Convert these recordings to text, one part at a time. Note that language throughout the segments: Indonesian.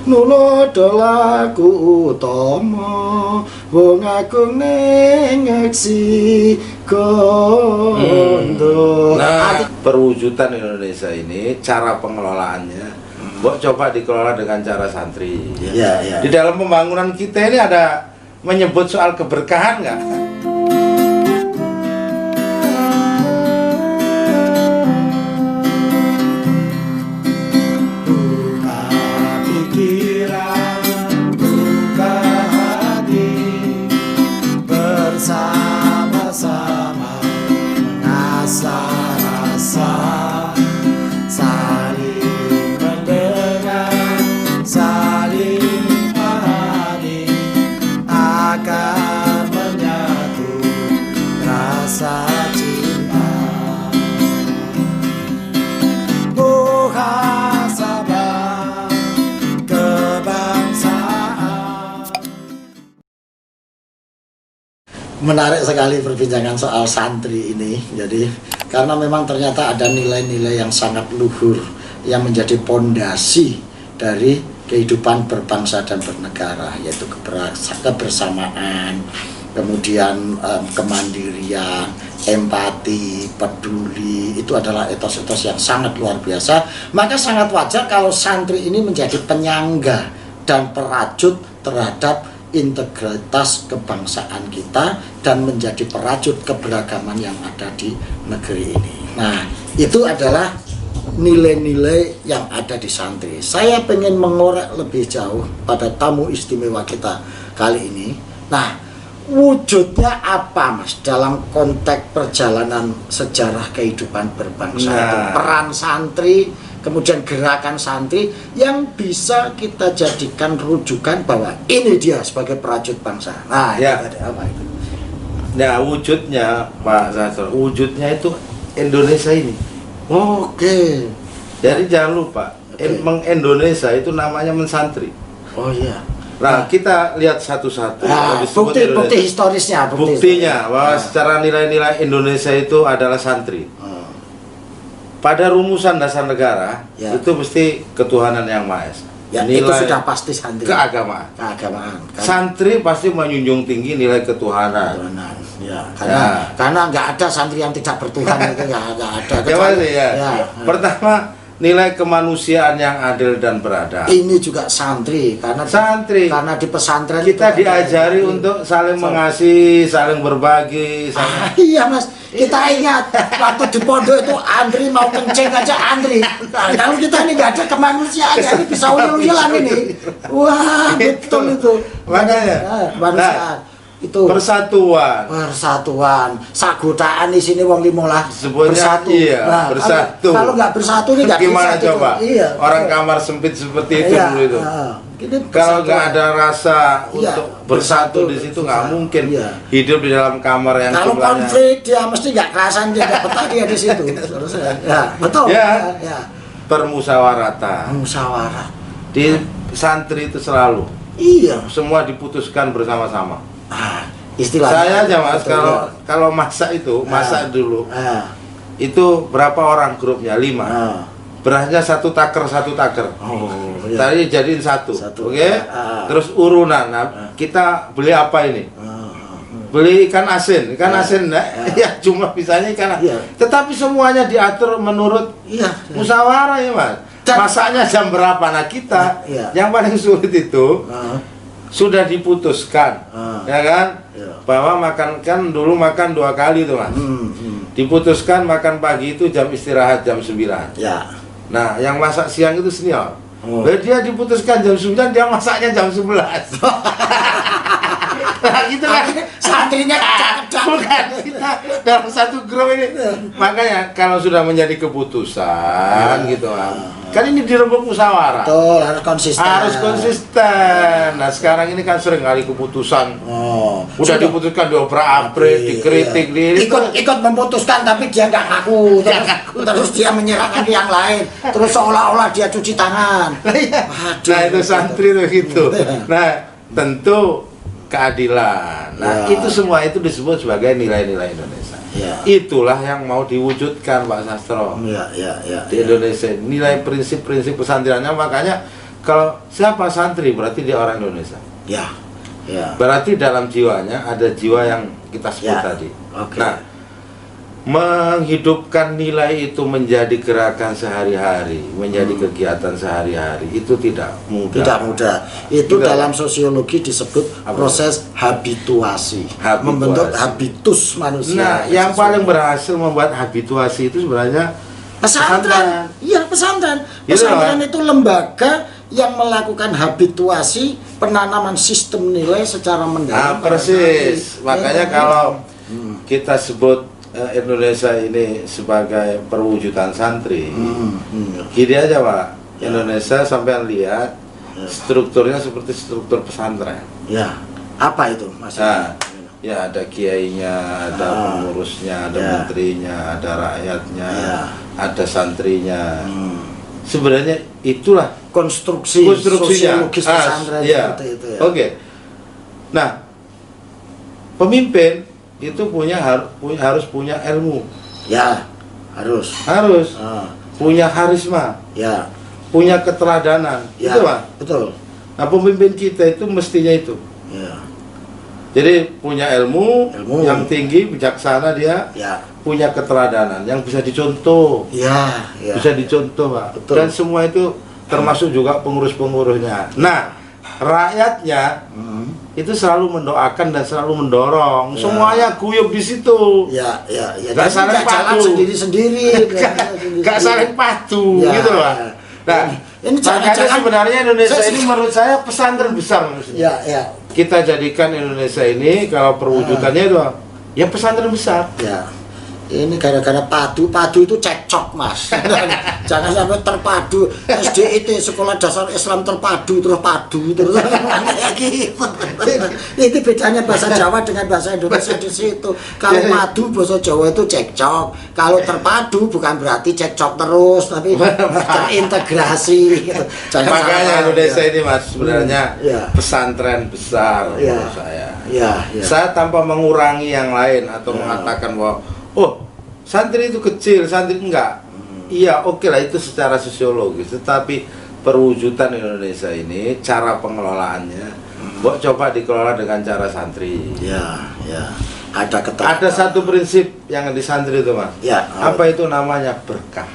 nulodo laku utama wong agung ning ngeksi kondo. Nah, perwujudan Indonesia ini cara pengelolaannya Mbok coba dikelola dengan cara santri. Ya. Di dalam pembangunan kita ini ada menyebut soal keberkahan nggak? Bersama-sama mengasah rasa, saling mendengar, saling pahami, akan menyatu rasa cinta. Muhasabah kebangsaan. Menarik sekali perbincangan soal santri ini. Jadi karena memang ternyata ada nilai-nilai yang sangat luhur yang menjadi pondasi dari kehidupan berbangsa dan bernegara, yaitu kebersamaan, kemudian kemandirian, empati, peduli. Itu adalah etos-etos yang sangat luar biasa. Maka sangat wajar kalau santri ini menjadi penyangga dan perajut terhadap integritas kebangsaan kita dan menjadi perajut keberagaman yang ada di negeri ini. Nah, itu adalah nilai-nilai yang ada di santri. Saya pengen mengorek lebih jauh pada tamu istimewa kita kali ini. Nah, wujudnya apa, Mas, dalam konteks perjalanan sejarah kehidupan berbangsa itu? Peran santri, kemudian gerakan santri yang bisa kita jadikan rujukan bahwa ini dia sebagai perajut bangsa. Nah, Ya. itu apa itu? Nah, wujudnya Pak Sastro, wujudnya itu Indonesia ini. Oke. Jadi jangan lupa, Oke. Meng-Indonesia itu namanya mensantri. Oh iya. Nah, kita lihat satu-satu. Nah, Disebut bukti Indonesia. historisnya. Buktinya bahwa Nah. secara nilai-nilai Indonesia itu adalah santri. Oh, Pada rumusan dasar negara Ya. itu mesti ketuhanan yang Maha Esa. ya, itu sudah pasti santri. keagamaan. Keagamaan. Santri pasti menjunjung tinggi nilai ketuhanan. Ketuhanan. Ya, karena nggak ada santri yang tidak bertuhan itu nggak ada. Ya, pasti, ya. Ya. Pertama, nilai kemanusiaan yang adil dan beradab. Ini juga santri karena di pesantren Kita itu diajari ada- untuk saling mengasihi, saling berbagi, saling... Iya, Mas, kita ingat waktu di pondok itu antri mau kencing aja antri. Nah, kalau kita ini nggak ada kemanusiaan, ini bisa uyul-uyulan ini. Wah, betul itu. Makanya. Kemanusiaan itu Persatuan. sagotaan di sini wong 15 Sebenarnya bersatu. iya, bersatu. Kalau nggak bersatu ini nggak Gimana bisa. coba? Iya. Orang kamar sempit seperti itu Iya, dulu itu. ini Kalau nggak persatuan. ada rasa Iya, untuk bersatu betul, di situ nggak mungkin iya. hidup di dalam kamar yang Kalau jumlahnya- konflik dia mesti nggak kerasan, dia nggak betah dia di situ. Ya, betul. Ya. Ya. Permusyawaratan. Musyawarah. Di santri itu selalu Iya. semua diputuskan bersama-sama. Ah, istilahnya. Saya aja Mas, betul, kalau masak itu, masak dulu. Itu berapa orang grupnya? 5. Berasnya satu taker. Oh, iya. Tadi jadiin satu. Oke. Ah. Terus urunan. Nah, kita beli apa ini? Ah. Beli ikan asin. Ikan Ya. asin nah, ya jumlah pisahnya ikan asin. Ya. Tetapi semuanya diatur menurut Iya. musyawarah ya, Mas. Masaknya jam berapa? Nah, kita Ya. yang paling sulit itu Ah. sudah diputuskan. Ya kan? Ya. Bahwa kan dulu makan 2 kali tuh, Mas. Diputuskan makan pagi itu jam istirahat jam 9. Ya. Nah, yang masak siang itu senior. Oh. Dia diputuskan jam 9, dia masaknya jam 11. Nah, gitu kan. Santrinya kacak-kacak. Bukan, kita dalam satu grup ini. Makanya kalau sudah menjadi keputusan gitu kan ini dirembuk musyawarah. Betul, harus konsisten. Harus konsisten. Nah, sekarang ini kan sering kali keputusan. Oh, Udah diputuskan diobrak-abrik, Iya. dikritik, ikut memutuskan tapi dia nggak ngaku, terus dia menyerahkan ke yang lain, terus seolah-olah dia cuci tangan. Nah, itu santri tuh gitu. Nah, tentu keadilan. Nah, Ya. itu semua itu disebut sebagai nilai-nilai Indonesia. Ya. Itulah yang mau diwujudkan Pak Sastro Ya. di Indonesia. Nilai prinsip-prinsip pesantrennya, makanya Kalau siapa santri berarti dia orang Indonesia. Ya. Ya. Berarti dalam jiwanya ada jiwa yang kita sebut Ya. tadi. Oke. Nah, menghidupkan nilai itu menjadi gerakan sehari-hari, menjadi kegiatan sehari-hari itu tidak mudah. Tidak mudah. Itu Tidak. dalam sosiologi disebut Apa? proses habituasi. Habituasi. Membentuk habitus manusia. Nah, yang paling berhasil membuat habituasi itu sebenarnya pesantren. Iya, pesantren. Gitu Pesantren loh. itu lembaga yang melakukan habituasi penanaman sistem nilai secara mendalam. persis. Makanya Ya. kalau kita sebut Indonesia ini sebagai perwujudan santri, gini aja Pak, Indonesia sampai lihat strukturnya seperti struktur pesantren. Ya, apa itu maksudnya? Ya ada kiainya, ada pengurusnya, ada menterinya, ada rakyatnya, ada santrinya. Sebenarnya itulah konstruksinya sosiologis pesantren ya. seperti itu ya. Oke. Nah, pemimpin itu harus punya ilmu, Ya, harus. harus punya karisma, Ya, punya keteladanan, ya, itu Pak. betul. Nah, pemimpin kita itu mestinya itu. Ya, Jadi punya ilmu Ilmu. yang tinggi, bijaksana dia, ya, punya keteladanan yang bisa dicontoh, ya, ya. bisa dicontoh Pak. Betul. Dan semua itu termasuk juga pengurus-pengurusnya. Nah, rakyatnya itu selalu mendoakan dan selalu mendorong. Ya. Semuanya guyup di situ. Ya, ya, ya. Nggak Jadi saling nggak jalan padu. sendiri-sendiri. Gak saling padu Ya, gitu loh Pak. ya. Nah, Ini makanya jangan- sebenarnya Indonesia Saya- ini menurut saya pesantren besar maksudnya. Ya, ya, Kita jadikan Indonesia ini kalau perwujudannya itu ya pesantren besar. ya. Ini gara-gara padu itu cekcok mas. Jangan sampai terpadu. SDIT Sekolah Dasar Islam Terpadu terus padu terus kayak gitu. Itu bedanya bahasa Jawa dengan bahasa Indonesia di situ. Kalau padu bahasa Jawa itu cekcok. Kalau terpadu bukan berarti cekcok terus, tapi terintegrasi. Gitu. Jangan Makanya salah. Indonesia ini mas sebenarnya Ya. pesantren besar Ya. menurut saya. Ya, ya. Saya tanpa mengurangi yang lain atau mengatakan bahwa santri itu kecil, santri enggak. Iya, oke lah itu secara sosiologis, tetapi perwujudan Indonesia ini cara pengelolaannya, coba dikelola dengan cara santri. Ya, ya. Ada keteraturan. Ada satu prinsip yang di santri itu mas. Ya. Apa itu namanya berkah.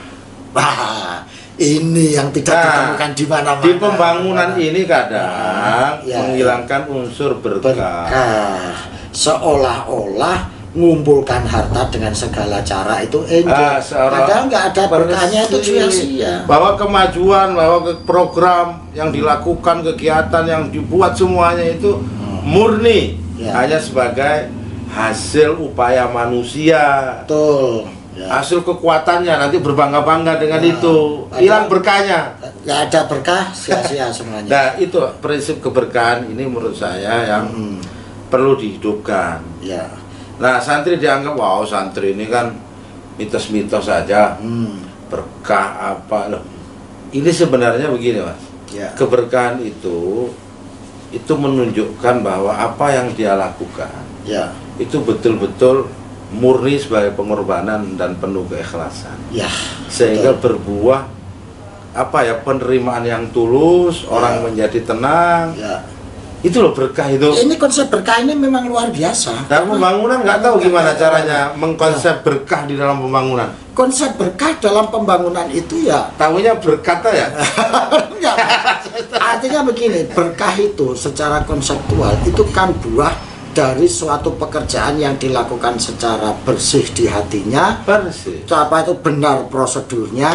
Wah, ini yang tidak ditemukan di mana-mana. Di pembangunan ini kadang Ya, menghilangkan unsur berkah. berkah. Seolah-olah mengumpulkan harta dengan segala cara itu enjoy. Padahal nggak ada berkahnya itu sia-sia. Bahwa kemajuan, bahwa program yang dilakukan, kegiatan yang dibuat semuanya itu murni Ya. hanya sebagai hasil upaya manusia. Betul. Ya. Hasil kekuatannya nanti berbangga-bangga dengan Ya. itu. Padahal- Hilang berkahnya. Nggak ada berkah, sia-sia semuanya. Nah, itu prinsip keberkahan ini menurut saya yang perlu dihidupkan. Ya. Nah, santri dianggap, wow, santri ini kan mitos-mitos saja, berkah apa loh. Ini sebenarnya begini, Mas. Ya. Keberkahan itu menunjukkan bahwa apa yang dia lakukan Ya. itu betul-betul murni sebagai pengorbanan dan penuh keikhlasan. Ya. Sehingga Betul. berbuah penerimaan yang tulus, orang menjadi tenang. Ya. Itu loh berkah itu. Ini konsep berkah ini memang luar biasa. Nah, pembangunan nggak tahu gimana caranya mengkonsep berkah di dalam pembangunan. Konsep berkah dalam pembangunan itu ya Tahunya berkata ya. enggak. Artinya begini, berkah itu secara konseptual itu kan buah dari suatu pekerjaan yang dilakukan secara bersih di hatinya, Persis. apa itu benar prosedurnya,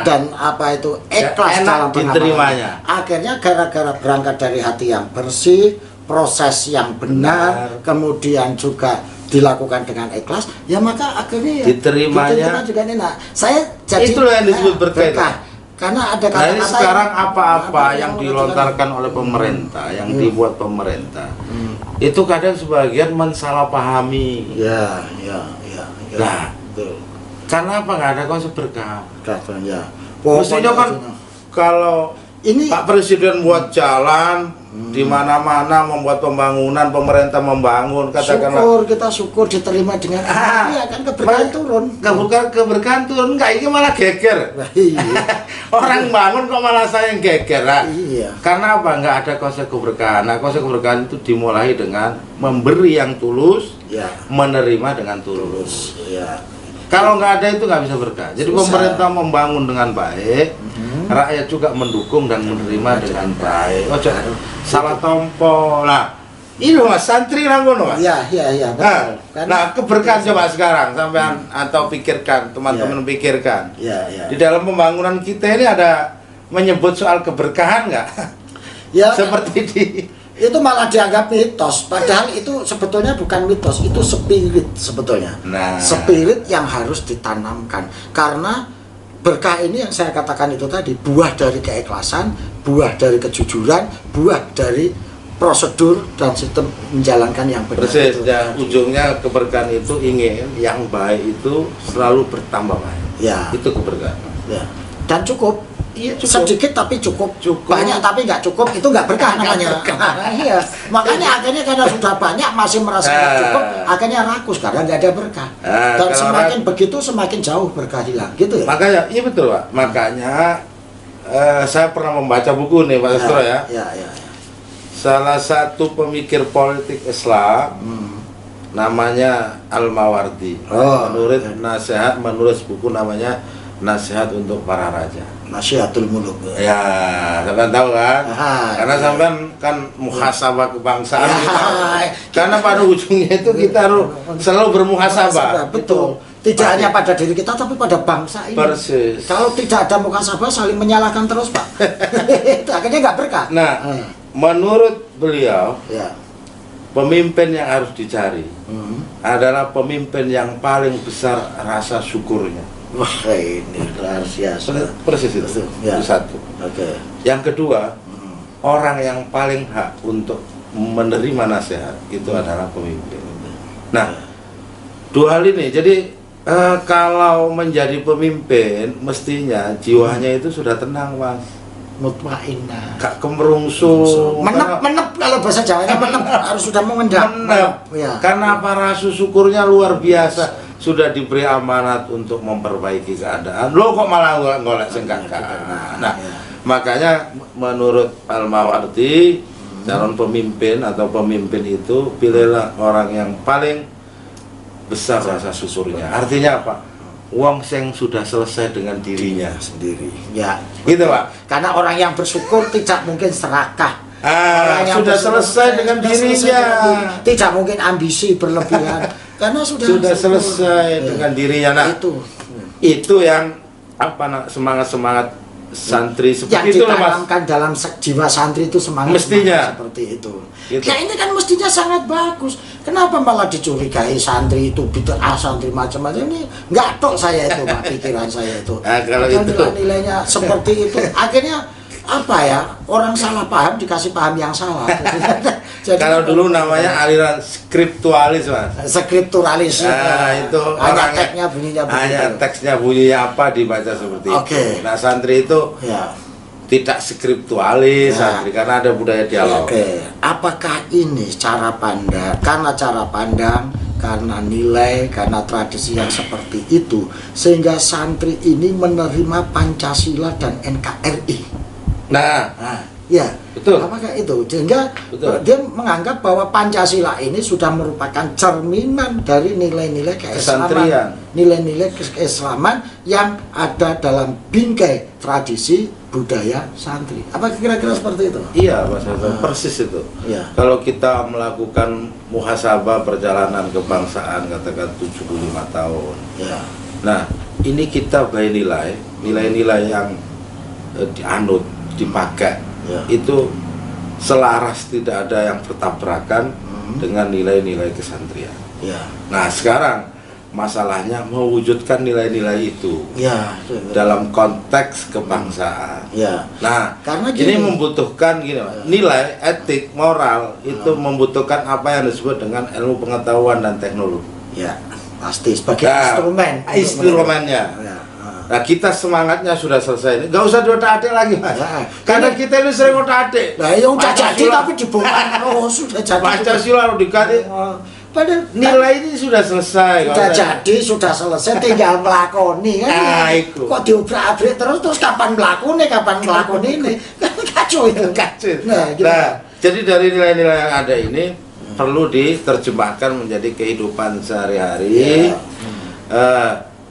dan apa itu ikhlas Enak dalam diterimanya. pengamanannya. Akhirnya gara-gara berangkat dari hati yang bersih, proses yang benar, kemudian juga dilakukan dengan ikhlas, ya maka akhirnya ya Diterimanya. diterima juga enak. Saya jadi Itulah yang disebut berkah. Karena ada Nah, ini kata-kata sekarang yang- apa-apa yang yang dilontarkan oleh pemerintah, yang dibuat pemerintah, itu kadang sebagian mensalahpahami. Ya. Nah, Betul. karena apa nggak ada konsep berkah? Ya. Mestinya kan kalau ini Pak Presiden buat jalan di mana-mana, membuat pembangunan, pemerintah membangun, katakanlah kita syukur diterima dengan iya kan keberkahan turun. Keberkahan turun, enggak, ini malah geger. Iya. Orang bangun kok malah saya yang geger lah. Iya. Karena apa? Enggak ada konsep keberkahan. Nah, konsep keberkahan itu dimulai dengan memberi yang tulus, Ya, menerima dengan tulus. ya. Kalau nggak ada itu nggak bisa berkah. Jadi Susah. pemerintah membangun dengan baik, rakyat juga mendukung dan menerima dengan baik. Oh, salah tompo. Nah, ini Mas, santri ngono Mas. Iya, betul. Nah, keberkahan coba sekarang sampean atau pikirkan, teman-teman pikirkan. Iya. Di dalam pembangunan kita ini ada menyebut soal keberkahan nggak? Ya, Seperti di itu malah dianggap mitos, padahal itu sebetulnya bukan mitos, itu spirit sebetulnya. Nah. Spirit yang harus ditanamkan, karena berkah ini yang saya katakan itu tadi, buah dari keikhlasan, buah dari kejujuran, buah dari prosedur dan sistem menjalankan yang benar. persis Itu. ya, ujungnya keberkahan itu ingin yang baik itu selalu bertambah baik. Ya, Itu keberkahan. ya. Dan cukup. Iya, cukup. Sedikit tapi cukup. Cukup. Banyak tapi nggak cukup, itu nggak berkah namanya. Iya, makanya akhirnya karena sudah banyak masih merasa nggak cukup, akhirnya rakus karena nggak ada berkah. Dan kalau semakin begitu semakin jauh berkah hilang, gitu ya. Makanya, iya betul Pak. Makanya saya pernah membaca buku nih Pak Astro ya. Ya. Salah satu pemikir politik Islam namanya Al-Mawardi. Oh, Menurut ya. nasihat, menulis buku namanya Nasihat untuk Para Raja. Nasihatul Muluk. Ya, sampean tahu kan? Karena Iya. sampean kan muhasabah kebangsaan Ya. kita. Karena pada ujungnya itu kita harus selalu bermuhasabah. Betul. Tidak hanya pada diri kita tapi pada bangsa ini. Persis. Kalau tidak ada muhasabah saling menyalahkan terus, Pak. Itu akhirnya nggak berkah. Nah, menurut beliau, Ya. pemimpin yang harus dicari adalah pemimpin yang paling besar rasa syukurnya. Wah, ini luar biasa. Persis itu. Betul, ya. Itu satu. Oke. Yang kedua, orang yang paling hak untuk menerima nasihat itu adalah pemimpin. Nah, dua hal ini. Jadi kalau menjadi pemimpin, mestinya jiwanya itu sudah tenang, Mas. Mutmainnah. Gak kemerungsung. Menep kalau bahasa Jawanya menep harus sudah mengendap. Menep. Ya. Karena apa, rasa syukurnya luar biasa. Sudah diberi amanat untuk memperbaiki keadaan. Lo kok malah ngolek sengkaka. Nah, makanya menurut Al-Mawardi, calon pemimpin atau pemimpin itu pilihlah orang yang paling besar rasa syukurnya. Artinya apa? Wong sing sudah selesai dengan dirinya Sendiri. Ya. gitu Pak. Karena orang yang bersyukur tidak mungkin serakah. Orang yang Sudah bersyukur selesai dengan sudah selesai dirinya. dengan diri. Tidak mungkin ambisi berlebihan. Karena sudah syukur. Selesai Ya. dengan dirinya. Nah, itu yang apa, semangat santri Yang seperti itu loh, Mas. ditanamkan dalam jiwa santri itu semangat Mestinya. seperti itu. Gitu. Ya ini kan mestinya sangat bagus. Kenapa malah dicurigai santri itu bid'ah, santri macam-macam ini? Nggak tok saya itu, Pak, pikiran saya itu. Nah, kalau Padahal itu nilai-nilainya seperti itu. Akhirnya apa ya? Orang salah paham dikasih paham yang salah. Jadi, kalau dulu namanya aliran skriptualis, Mas. skripturalis. Nah, itu hanya orangnya- teksnya bunyinya begitu. Hanya teksnya bunyinya apa dibaca seperti Oke. itu. Nah, santri itu Ya. tidak skriptualis, Ya. santri, karena ada budaya dialog. Oke, apakah ini cara pandang? Karena cara pandang, karena nilai, karena tradisi yang seperti itu, sehingga santri ini menerima Pancasila dan NKRI. Nah, Ya, betul. apakah itu? Sehingga Betul. dia menganggap bahwa Pancasila ini sudah merupakan cerminan dari nilai-nilai keislaman, Kesantrian. nilai-nilai keislaman yang ada dalam bingkai tradisi budaya santri. Apa kira-kira seperti itu? Iya, Mas Hasan, persis itu. Iya. Kalau kita melakukan muhasabah perjalanan kebangsaan, katakan 75 tahun. Ya. Nah, ini kita by nilai-nilai yang dianut, dipakai. Ya. Itu selaras, tidak ada yang bertabrakan dengan nilai-nilai kesantrian. Ya. Nah, sekarang masalahnya mewujudkan nilai-nilai itu Ya. dalam konteks kebangsaan. Ya. Nah, Karena ini gini. membutuhkan gini, Mas. Nilai etik, moral itu membutuhkan apa yang disebut dengan ilmu pengetahuan dan teknologi. Ya. Pasti sebagai Nah, instrumen. instrumennya. Ya. Nah kita semangatnya sudah selesai, nggak usah otak-atik lagi mas. Ya. Karena kita ini sering otak-atik. Nah, yang jadi tapi dibongkar sudah jadi. Pancasila harus dikati. Padahal Nilai ini sudah selesai. sudah jadi, sudah selesai, tinggal melakoni kan. Nah, itu. Kok diobrak-abrik terus kapan melakoni ini? Kan kacau ya. Kacau. Nah, gitu. Nah, jadi dari nilai-nilai yang ada ini perlu diterjemahkan menjadi kehidupan sehari-hari.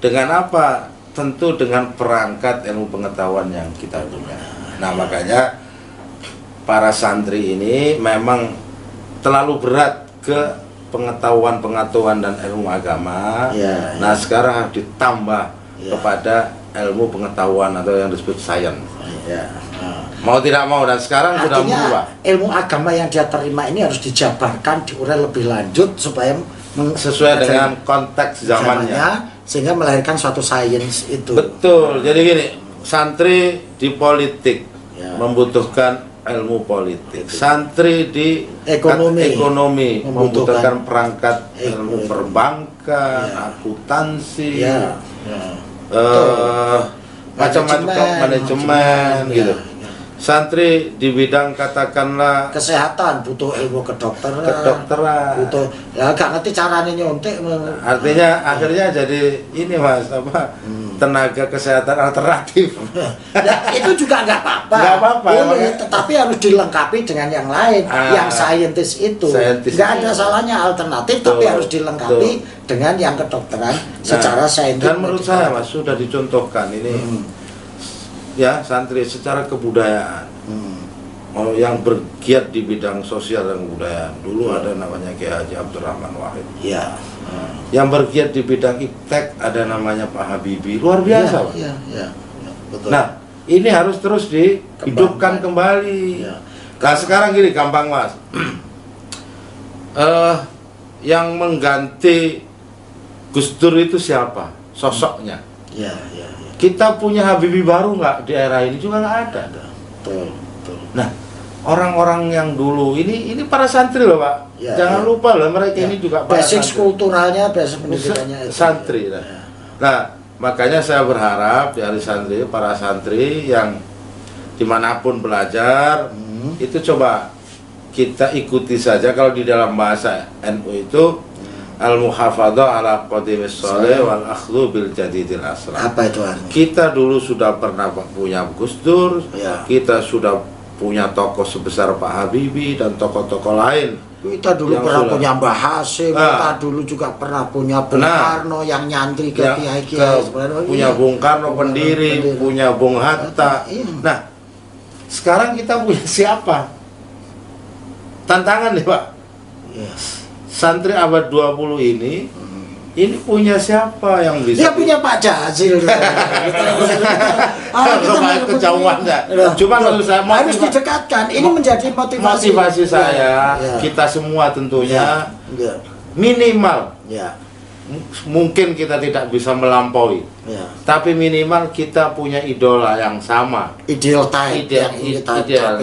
Dengan apa? Tentu dengan perangkat ilmu pengetahuan yang kita punya. Nah, makanya para santri ini memang terlalu berat ke pengetahuan dan ilmu agama. Nah, sekarang harus ditambah kepada ilmu pengetahuan atau yang disebut sains. Mau tidak mau, dan sekarang sudah berubah. Ilmu agama yang dia terima ini harus dijabarkan, diurai lebih lanjut supaya sesuai dengan konteks zamannya, sehingga melahirkan suatu sains itu. Betul. Jadi gini, santri di politik membutuhkan ilmu politik, santri di ekonomi membutuhkan perangkat ilmu perbankan, akuntansi, macam-macam manajemen gitu. Santri di bidang katakanlah kesehatan butuh ilmu kedokteran, butuh ya gak ngerti caranya nyontek. Artinya akhirnya jadi ini mas apa tenaga kesehatan alternatif. Ya, itu juga nggak apa-apa. Nggak apa-apa. Tetapi harus dilengkapi dengan yang lain. Yang saintis itu nggak ada salahnya alternatif, tapi harus dilengkapi dengan yang kedokteran secara saintis. Dan menurut saya mas sudah dicontohkan ini. Ya, santri secara kebudayaan yang bergiat di bidang sosial dan kebudayaan. Dulu ada namanya Kiai Haji Abdurrahman Wahid. Yang bergiat di bidang iptek ada namanya Pak Habibie. Luar biasa, Pak. Betul. Nah, ini harus terus dihidupkan kembali. Nah, sekarang gini gampang, Mas. Yang mengganti Gus Dur itu siapa? Sosoknya. Kita punya Habibie baru nggak di era ini? Juga nggak ada. Betul. Nah, orang-orang yang dulu ini para santri loh Pak. Jangan lupa loh mereka ini juga basic kulturalnya, basic pendidikannya santri. Nah, makanya saya berharap dari santri, para santri yang dimanapun belajar itu coba kita ikuti saja. Kalau di dalam bahasa NU itu al-muhafadzah ala qadimis sholih wal akhdhu bil jadidil asrar. Apa itu artinya? Kita dulu sudah pernah punya Gus Dur, kita sudah punya tokoh sebesar Pak Habibie dan tokoh-tokoh lain. Kita dulu pernah punya Mbah Hasyim, kita dulu juga pernah punya Bung Karno yang nyantri ke kiai-kiai. Punya Bung Karno pendiri, punya Bung Hatta. Nah, sekarang kita punya siapa? Tantangan nih Pak. Santri abad 20 ini punya siapa yang bisa? Dia punya Pak Jazil. Kejauhan ya. Cuma kalau saya harus didekatkan. Ini menjadi motivasi saya. Kita semua tentunya minimal. Mungkin kita tidak bisa melampaui. Tapi minimal kita punya idola yang sama. Ideal.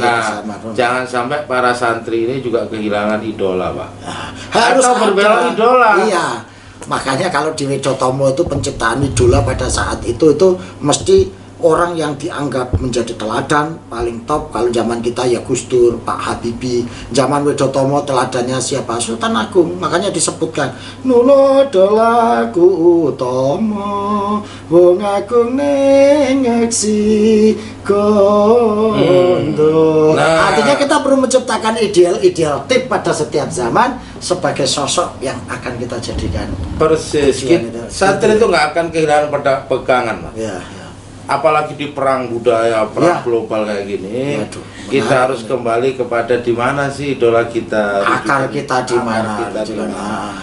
Nah, jangan sampai para santri ini juga kehilangan idola, Pak. Harus berbela idola. Iya. Makanya kalau di Widotomo itu penciptaan idola pada saat itu mesti orang yang dianggap menjadi teladan paling top. Kalau zaman kita ya Gus Dur, Pak Habibie. Zaman Widotomo teladannya siapa? Sultan Agung. Makanya disebutkan nulo dolaku utomo wong agung ning ngeksi kondo. Artinya kita perlu menciptakan ideal tip pada setiap zaman sebagai sosok yang akan kita jadikan. Persis. Santri itu nggak akan kehilangan pegangan, Mas. Apalagi di perang budaya, perang global kayak gini, kita harus kembali kepada di mana sih idola kita, akar kita di mana.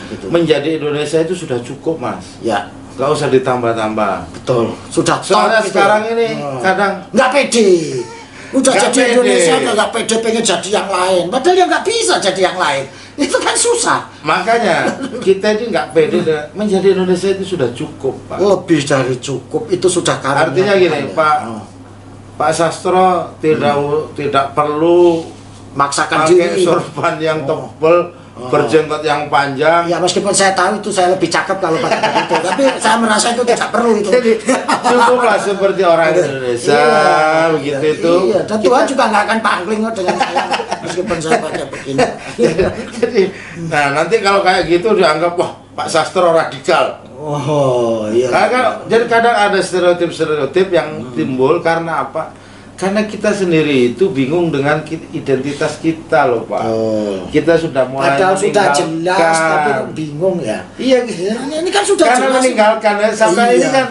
Gitu. Menjadi Indonesia itu sudah cukup, Mas. Gak usah ditambah-tambah. Betul. Sudah. Soalnya sekarang ini kadang nggak pede. Udah gak jadi pede. Indonesia udah nggak pede pengen jadi yang lain. Padahal ya nggak bisa jadi yang lain. Itu kan susah. Makanya kita ini nggak pede menjadi Indonesia itu sudah cukup, Pak. Lebih dari cukup itu sudah karunia. Artinya gini, Pak Sastro tidak perlu maksakan pakai sorban yang tebal berjenggot yang panjang. Ya meskipun saya tahu itu saya lebih cakep kalau pakai begitu, tapi saya merasa itu tidak perlu itu. Jadi cukuplah seperti orang Indonesia begitu itu. Iya, dan Tuhan juga nggak akan pangling kok dengan saya meskipun saya pakai begini. Jadi, nah nanti kalau kayak gitu dianggap wah Pak Sastro radikal. Oh iya. Jadi kadang ada stereotip yang timbul karena apa? Karena kita sendiri itu bingung dengan identitas kita loh Pak. Kita sudah mulai padahal sudah meninggalkan. jelas tapi bingung ya. Iya, ini kan sudah karena jelas. meninggalkan ya sampai Iya. ini kan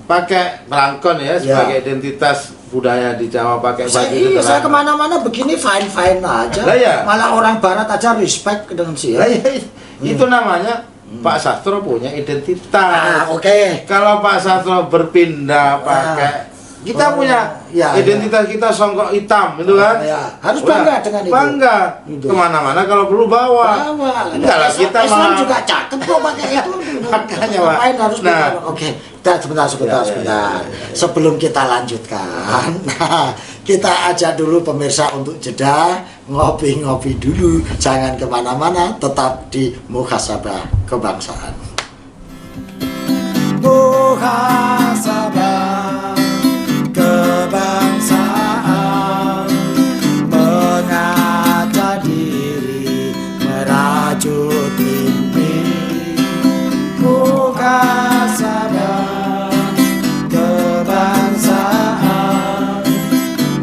pakai belangkon ya sebagai identitas budaya di Jawa, pakai baju Saya kemana-mana begini fine aja. Lah ya. Malah orang Barat aja respect dengan Lah, ya, itu namanya Pak Sastro punya identitas. Oke. Kalau Pak Sastro berpindah pakai kita punya identitas kita songkok hitam itu kan harus bangga dengan itu. Bangga kemana-mana kalau perlu bawa. Enggak lah kita Islam juga cakep kok pakai itu. Makanya Pak. Harus oke. Sebentar. Sebelum kita lanjutkan, kita ajak dulu pemirsa untuk jeda ngopi-ngopi dulu. Jangan kemana-mana, tetap di Muhasabah Kebangsaan. Muhasabah Kebangsaan, mengajar diri merajut mimpi. Muhasabah Kebangsaan,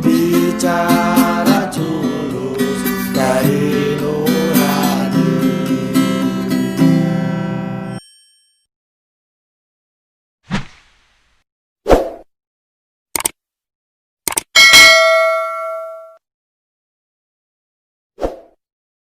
bicara tulus dari